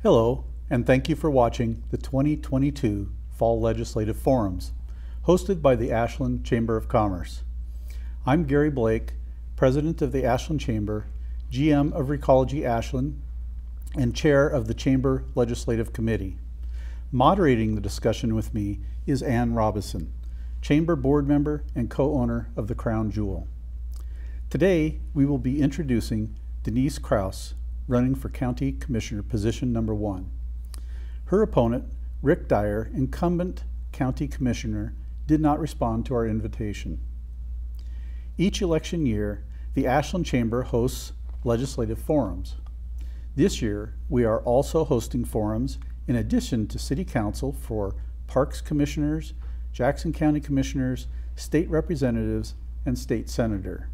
Hello, and thank you for watching the 2022 Fall Legislative Forums, hosted by the Ashland Chamber of Commerce. I'm Gary Blake, President of the Ashland Chamber, GM of Recology Ashland, and Chair of the Chamber Legislative Committee. Moderating the discussion with me is Ann Robison, Chamber Board Member and co-owner of the Crown Jewel. Today, we will be introducing Denise Kraus, running for County Commissioner position number 1. Her opponent, Rick Dyer, incumbent County Commissioner, did not respond to our invitation. Each election year, the Ashland Chamber hosts legislative forums. This year, we are also hosting forums in addition to City Council for Parks Commissioners, Jackson County Commissioners, State Representatives, and State Senator.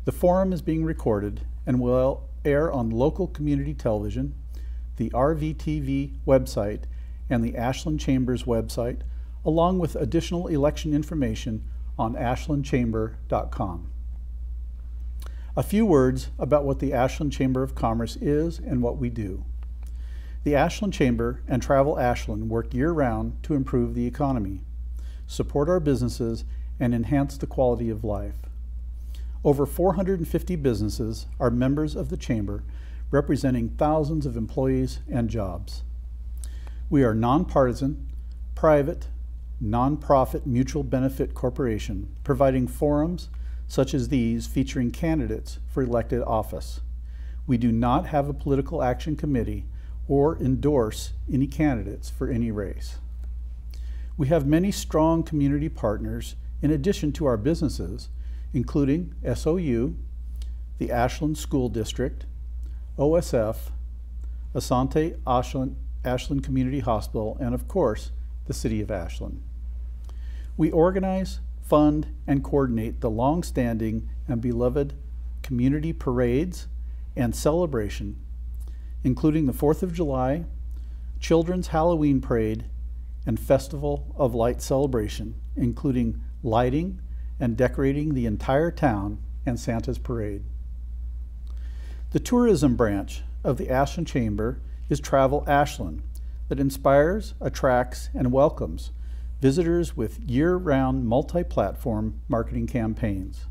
The forum is being recorded and will air on local community television, the RVTV website, and the Ashland Chamber's website, along with additional election information on ashlandchamber.com. A few words about what the Ashland Chamber of Commerce is and what we do. The Ashland Chamber and Travel Ashland work year-round to improve the economy, support our businesses, and enhance the quality of life. Over 450 businesses are members of the Chamber, representing thousands of employees and jobs. We are nonpartisan, private, nonprofit mutual benefit corporation, providing forums such as these featuring candidates for elected office. We do not have a political action committee or endorse any candidates for any race. We have many strong community partners in addition to our businesses, including SOU, the Ashland School District, OSF, Asante Ashland Community Hospital, and of course, the City of Ashland. We organize, fund, and coordinate the long-standing and beloved community parades and celebration, including the 4th of July, Children's Halloween Parade, and Festival of Light celebration, including lighting and decorating the entire town and Santa's parade. The tourism branch of the Ashland Chamber is Travel Ashland, that inspires, attracts, and welcomes visitors with year-round multi-platform marketing campaigns.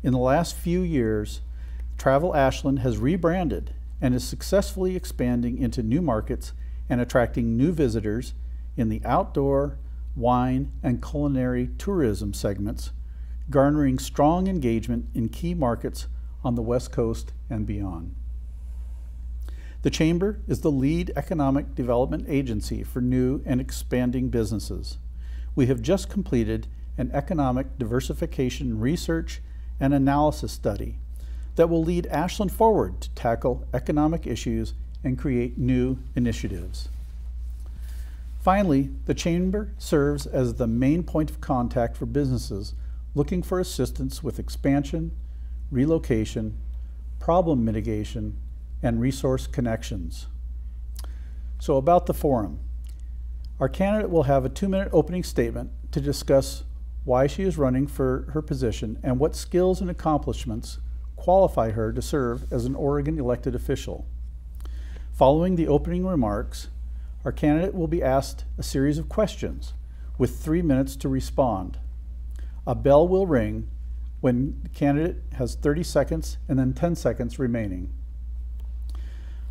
In the last few years, Travel Ashland has rebranded and is successfully expanding into new markets and attracting new visitors in the outdoor, wine, and culinary tourism segments, garnering strong engagement in key markets on the West Coast and beyond. The Chamber is the lead economic development agency for new and expanding businesses. We have just completed an economic diversification research and analysis study that will lead Ashland forward to tackle economic issues and create new initiatives. Finally, the Chamber serves as the main point of contact for businesses looking for assistance with expansion, relocation, problem mitigation, and resource connections. So about the forum. Our candidate will have a 2-minute opening statement to discuss why she is running for her position and what skills and accomplishments qualify her to serve as an Oregon elected official. Following the opening remarks, our candidate will be asked a series of questions with 3 minutes to respond. A bell will ring when the candidate has 30 seconds and then 10 seconds remaining.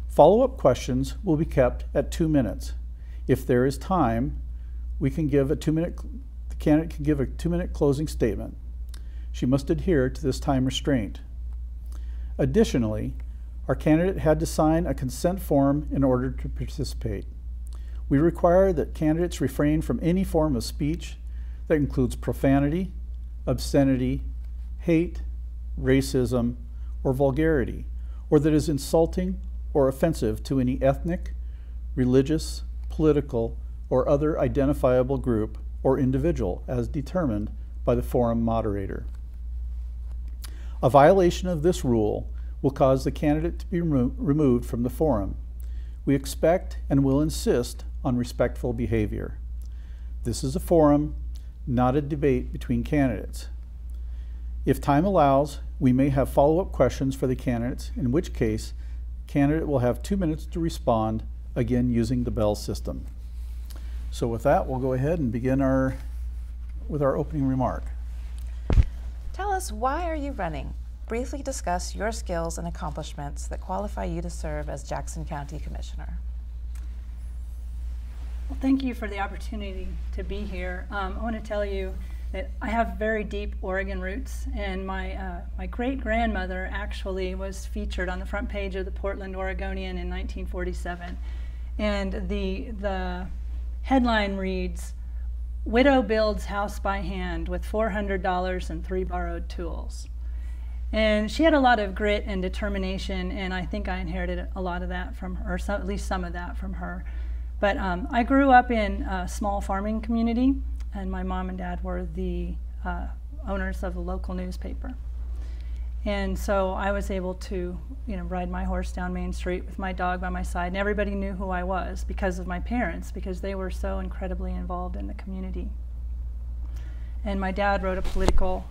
Follow-up questions will be kept at 2 minutes. If there is time, the candidate can give a 2-minute closing statement. She must adhere to this time restraint. Additionally, our candidate had to sign a consent form in order to participate. We require that candidates refrain from any form of speech that includes profanity, obscenity, hate, racism, or vulgarity, or that is insulting or offensive to any ethnic, religious, political, or other identifiable group or individual as determined by the forum moderator. A violation of this rule will cause the candidate to be removed from the forum. We expect and will insist on respectful behavior. This is a forum, not a debate between candidates. If time allows, we may have follow-up questions for the candidates, in which case Candidate will have 2 minutes to respond, again using the bell system. So with that, we'll go ahead and begin with our opening remark. Tell us, why are you running? Briefly discuss your skills and accomplishments that qualify you to serve as Jackson County Commissioner. Well, thank you for the opportunity to be here. I want to tell you that I have very deep Oregon roots, and my great-grandmother actually was featured on the front page of the Portland Oregonian in 1947. And the headline reads, "Widow builds house by hand with $400 and 3 borrowed tools." And she had a lot of grit and determination, and I think I inherited a lot of that from her, or at least some of that from her. But I grew up in a small farming community, and my mom and dad were the owners of the local newspaper. And so I was able to, ride my horse down Main Street with my dog by my side, and everybody knew who I was because of my parents, because they were so incredibly involved in the community. And my dad wrote a political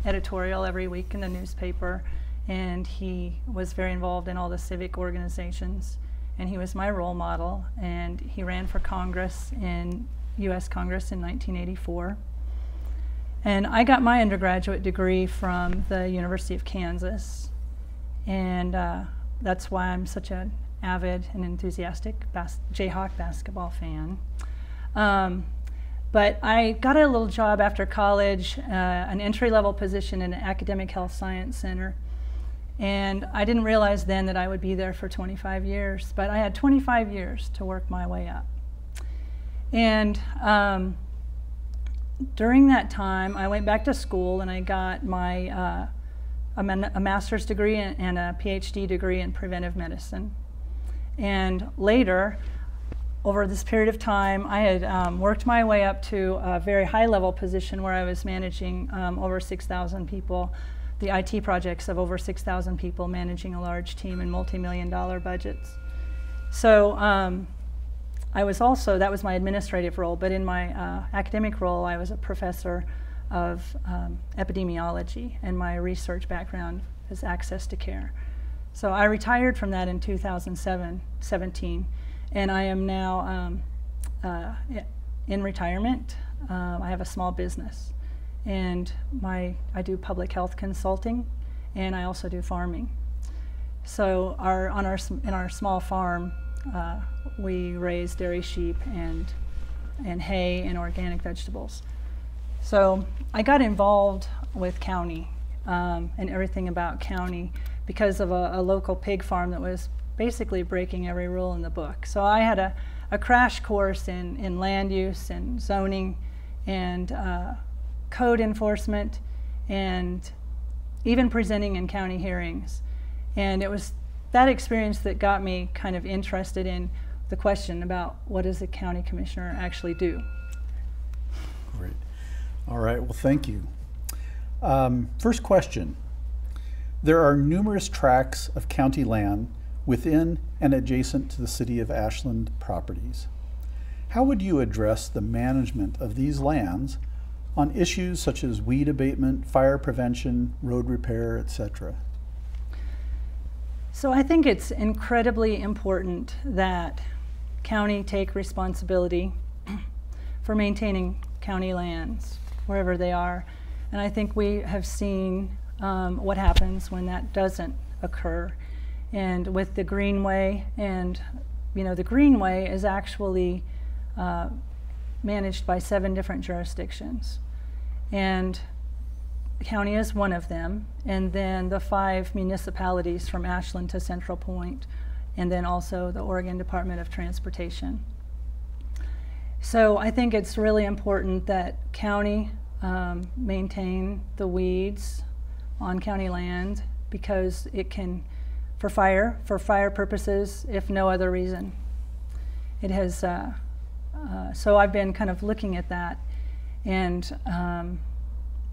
editorial every week in the newspaper, and he was very involved in all the civic organizations. And he was my role model, and he ran for Congress in U.S. Congress in 1984. And I got my undergraduate degree from the University of Kansas, and that's why I'm such an avid and enthusiastic Jayhawk basketball fan. But I got a little job after college, an entry-level position in an academic health science center. And I didn't realize then that I would be there for 25 years, but I had 25 years to work my way up. And during that time, I went back to school and I got my a master's degree and a PhD degree in preventive medicine. And later, over this period of time, I had worked my way up to a very high-level position where I was managing over 6,000 people, the IT projects of over 6,000 people, managing a large team and multi-million-dollar budgets. So I was also, that was my administrative role, but in my academic role, I was a professor of epidemiology, and my research background is access to care. So I retired from that in 2017, and I am now in retirement. I have a small business. And I do public health consulting, and I also do farming. So in our small farm, we raise dairy sheep and hay and organic vegetables. So I got involved with county and everything about county because of a local pig farm that was basically breaking every rule in the book. So I had a crash course in land use and zoning and code enforcement, and even presenting in county hearings. And it was that experience that got me kind of interested in the question about what does a county commissioner actually do. Great. All right, well, thank you. First question. There are numerous tracts of county land within and adjacent to the city of Ashland properties. How would you address the management of these lands on issues such as weed abatement, fire prevention, road repair, etc.? So I think it's incredibly important that county take responsibility for maintaining county lands wherever they are. And I think we have seen what happens when that doesn't occur. And with the Greenway, and the Greenway is actually managed by 7 different jurisdictions. And the county is one of them, and then the 5 municipalities from Ashland to Central Point, and then also the Oregon Department of Transportation. So I think it's really important that county maintain the weeds on county land, because it can, for fire purposes, if no other reason. It has, so I've been kind of looking at that and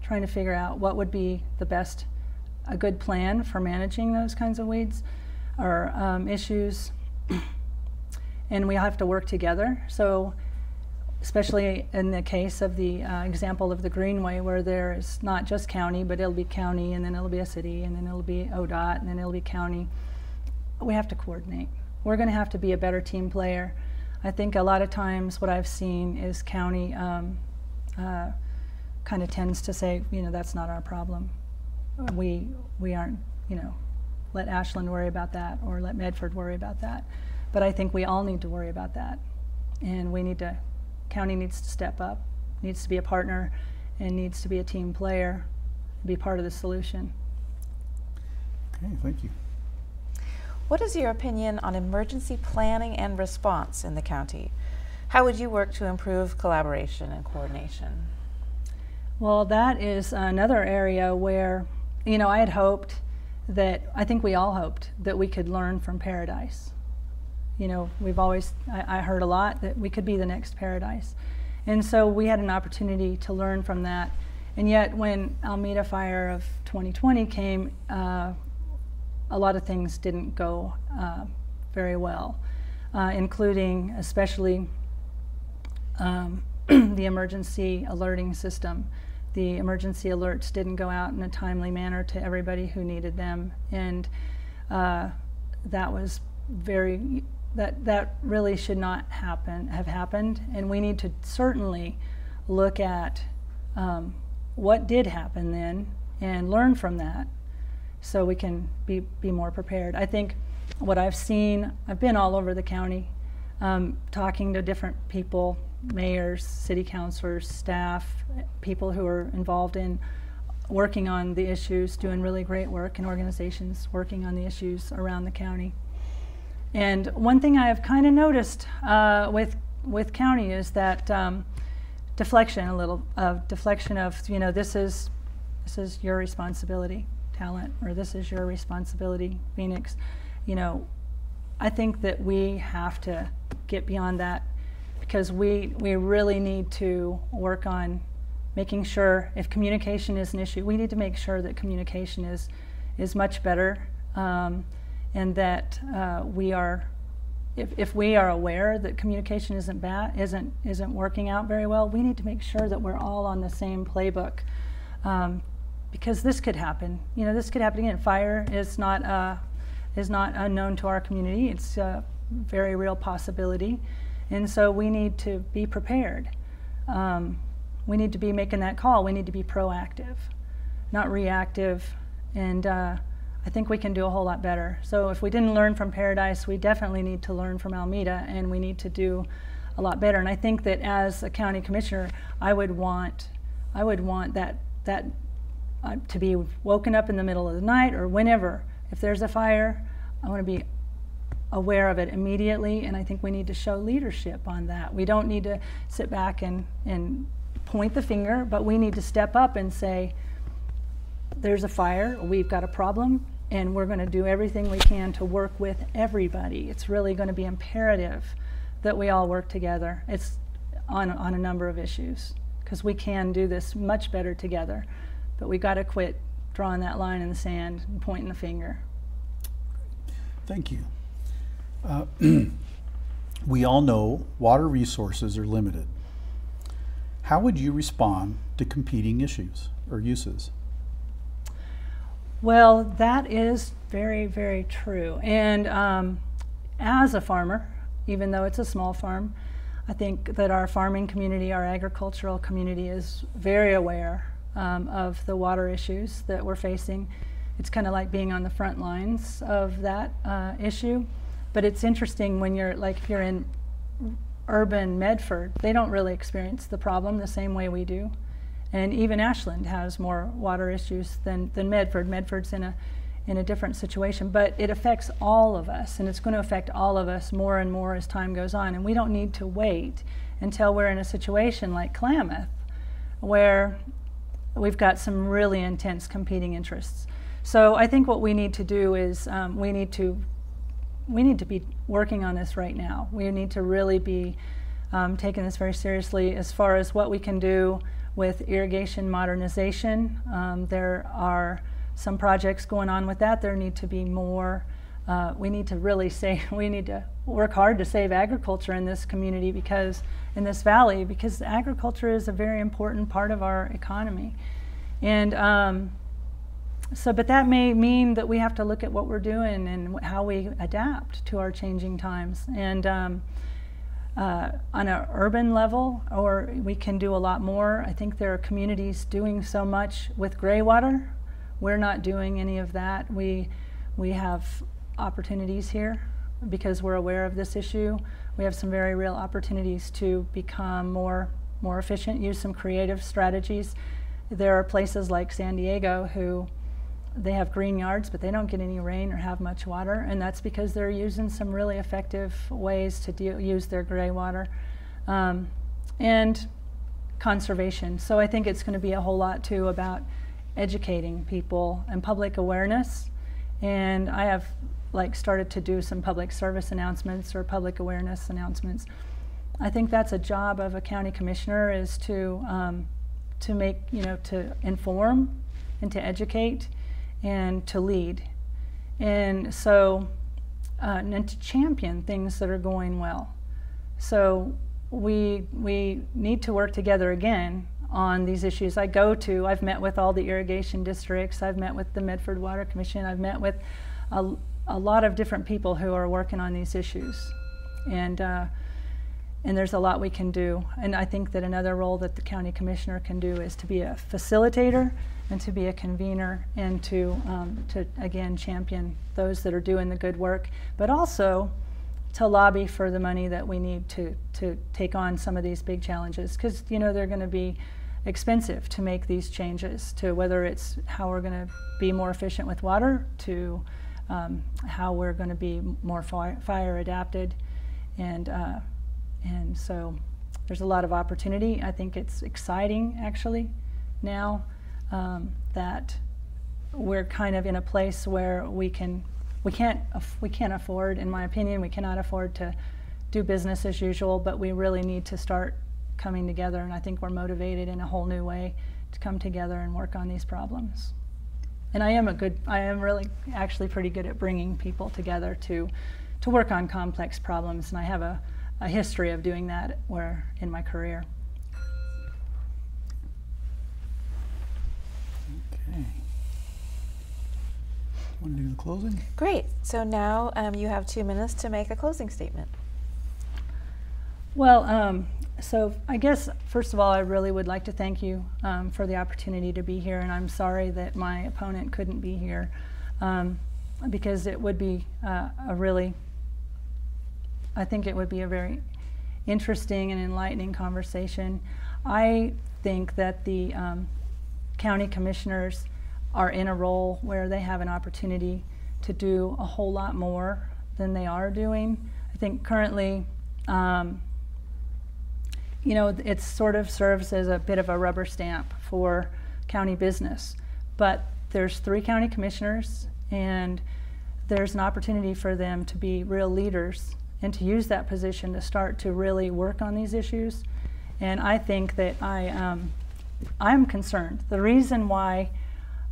trying to figure out what would be a good plan for managing those kinds of weeds or issues. And we have to work together. So especially in the case of the example of the Greenway, where there is not just county, but it'll be county, and then it'll be a city, and then it'll be ODOT, and then it'll be county. we have to coordinate. We're going to have to be a better team player. I think a lot of times what I've seen is county kind of tends to say, that's not our problem. We aren't, let Ashland worry about that or let Medford worry about that. But I think we all need to worry about that. And county needs to step up, needs to be a partner, and needs to be a team player, be part of the solution. Okay, thank you. What is your opinion on emergency planning and response in the county? How would you work to improve collaboration and coordination? Well, that is another area where, I had hoped that, I think we all hoped that we could learn from Paradise. We've always, I heard a lot that we could be the next Paradise. And so we had an opportunity to learn from that. And yet when Alameda Fire of 2020 came, a lot of things didn't go very well, including especially the emergency alerting system. The emergency alerts didn't go out in a timely manner to everybody who needed them, and that was that really should not have happened. And we need to certainly look at what did happen then and learn from that, so we can be more prepared. I think what I've seen, I've been all over the county, talking to different people, mayors, city councilors, staff, people who are involved in working on the issues, doing really great work, and organizations working on the issues around the county. And one thing I have kind of noticed with county is that deflection of this is your responsibility, Talent, or this is your responsibility, Phoenix. I think that we have to get beyond that, because we really need to work on making sure, if communication is an issue, we need to make sure that communication is much better, and that if we are aware that communication isn't working out very well, we need to make sure that we're all on the same playbook, because this could happen. This could happen again. Fire is not unknown to our community. It's a very real possibility. And so we need to be prepared. We need to be making that call. We need to be proactive, not reactive. And I think we can do a whole lot better. So if we didn't learn from Paradise, we definitely need to learn from Alameda, and we need to do a lot better. And I think that as a county commissioner, I would want that to be woken up in the middle of the night or whenever. If there's a fire, I want to be aware of it immediately, and I think we need to show leadership on that. We don't need to sit back and point the finger, but we need to step up and say, there's a fire, we've got a problem, and we're going to do everything we can to work with everybody. It's really going to be imperative that we all work together. It's on a number of issues, because we can do this much better together, but we got to quit drawing that line in the sand and pointing the finger. Thank you. We all know water resources are limited. How would you respond to competing issues or uses? Well, that is very, very true. And as a farmer, even though it's a small farm, I think that our farming community, our agricultural community, is very aware of the water issues that we're facing. It's kind of like being on the front lines of that issue. But it's interesting when you're, like, if you're in urban Medford, they don't really experience the problem the same way we do. And even Ashland has more water issues than Medford. Medford's in a different situation, but it affects all of us, and it's going to affect all of us more and more as time goes on. And we don't need to wait until we're in a situation like Klamath, where we've got some really intense competing interests. So I think what we need to do is we need to be working on this right now. We need to really be taking this very seriously as far as what we can do with irrigation modernization. There are some projects going on with that. There need to be more. We need to really we need to work hard to save agriculture in this community, in this valley, because agriculture is a very important part of our economy. And But that may mean that we have to look at what we're doing and how we adapt to our changing times. And on an urban level, or we can do a lot more. I think there are communities doing so much with gray water. We're not doing any of that. We have opportunities here because we're aware of this issue. We have some very real opportunities to become more efficient, use some creative strategies. There are places like San Diego who they have green yards, but they don't get any rain or have much water, and that's because they're using some really effective ways to use their gray water. And conservation. So I think it's going to be a whole lot too about educating people and public awareness. And I have started to do some public service announcements or public awareness announcements. I think that's a job of a county commissioner, is to make, to inform and to educate and to lead. And so, and to champion things that are going well. So we need to work together again on these issues. I've met with all the irrigation districts, I've met with the Medford Water Commission, I've met with a lot of different people who are working on these issues. And there's a lot we can do. And I think that another role that the county commissioner can do is to be a facilitator and to be a convener, and to again champion those that are doing the good work, but also to lobby for the money that we need to take on some of these big challenges, because they're going to be expensive to make these changes, to whether it's how we're going to be more efficient with water, to how we're going to be more fire adapted, and so there's a lot of opportunity. I think it's exciting actually now that we're kind of in a place where we can't afford, in my opinion, we cannot afford to do business as usual, but we really need to start coming together, and I think we're motivated in a whole new way to come together and work on these problems. And I am really actually pretty good at bringing people together to work on complex problems, and I have a history of doing that in my career. Okay. Want to do the closing? Great. So now you have 2 minutes to make a closing statement. Well, so I guess first of all, I really would like to thank you for the opportunity to be here, and I'm sorry that my opponent couldn't be here, because it would be I think it would be a very interesting and enlightening conversation. I think that the county commissioners are in a role where they have an opportunity to do a whole lot more than they are doing. I think currently, it sort of serves as a bit of a rubber stamp for county business. But there's 3 county commissioners, and there's an opportunity for them to be real leaders and to use that position to start to really work on these issues. And I think that I'm concerned. The reason why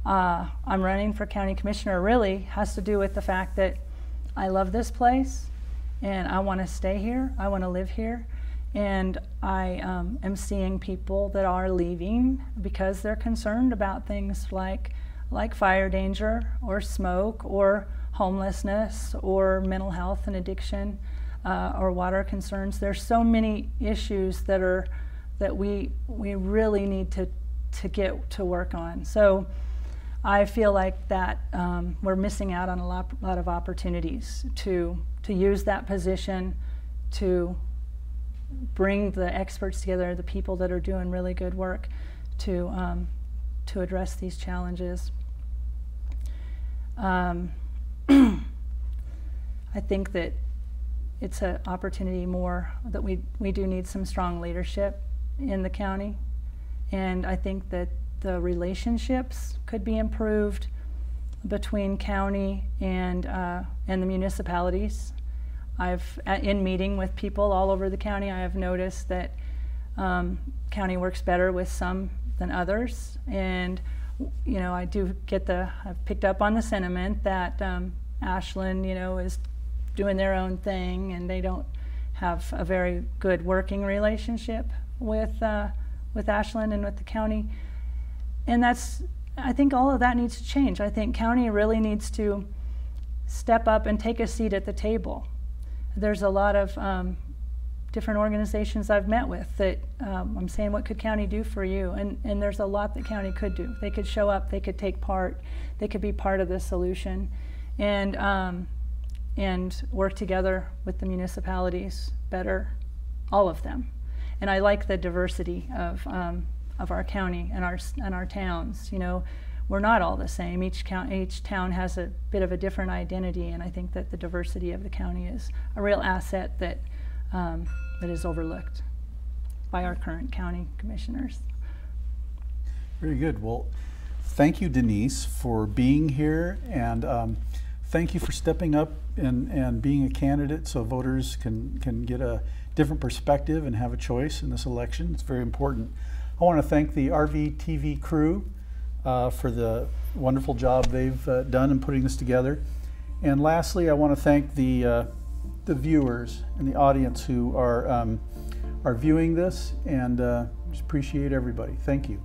I'm running for county commissioner really has to do with the fact that I love this place and I want to stay here, I want to live here, and I am seeing people that are leaving because they're concerned about things like fire danger or smoke or homelessness or mental health and addiction or water concerns. There's so many issues that we really need to get to work on. So I feel like that we're missing out on a lot of opportunities to use that position to bring the experts together, the people that are doing really good work to address these challenges. I think that it's an opportunity more that we do need some strong leadership in the county, and I think that the relationships could be improved between county and the municipalities. In meeting with people all over the county, I have noticed that county works better with some than others, and I do get I've picked up on the sentiment that Ashland, is doing their own thing, and they don't have a very good working relationship with Ashland and with the county. And that's I think all of that needs to change. I think county really needs to step up and take a seat at the table. There's a lot of different organizations I've met with that I'm saying, what could county do for you? And there's a lot that county could do. They could show up, they could take part, they could be part of the solution, and work together with the municipalities better, all of them. And I like the diversity of our county and our towns. You know, we're not all the same. Each town has a bit of a different identity, and I think that the diversity of the county is a real asset that that is overlooked by our current county commissioners. Very good. Well, thank you, Denise, for being here, and thank you for stepping up and being a candidate so voters can get a different perspective and have a choice in this election. It's very important. I want to thank the RVTV crew for the wonderful job they've done in putting this together. And lastly, I want to thank the viewers and the audience who are viewing this, and just appreciate everybody. Thank you.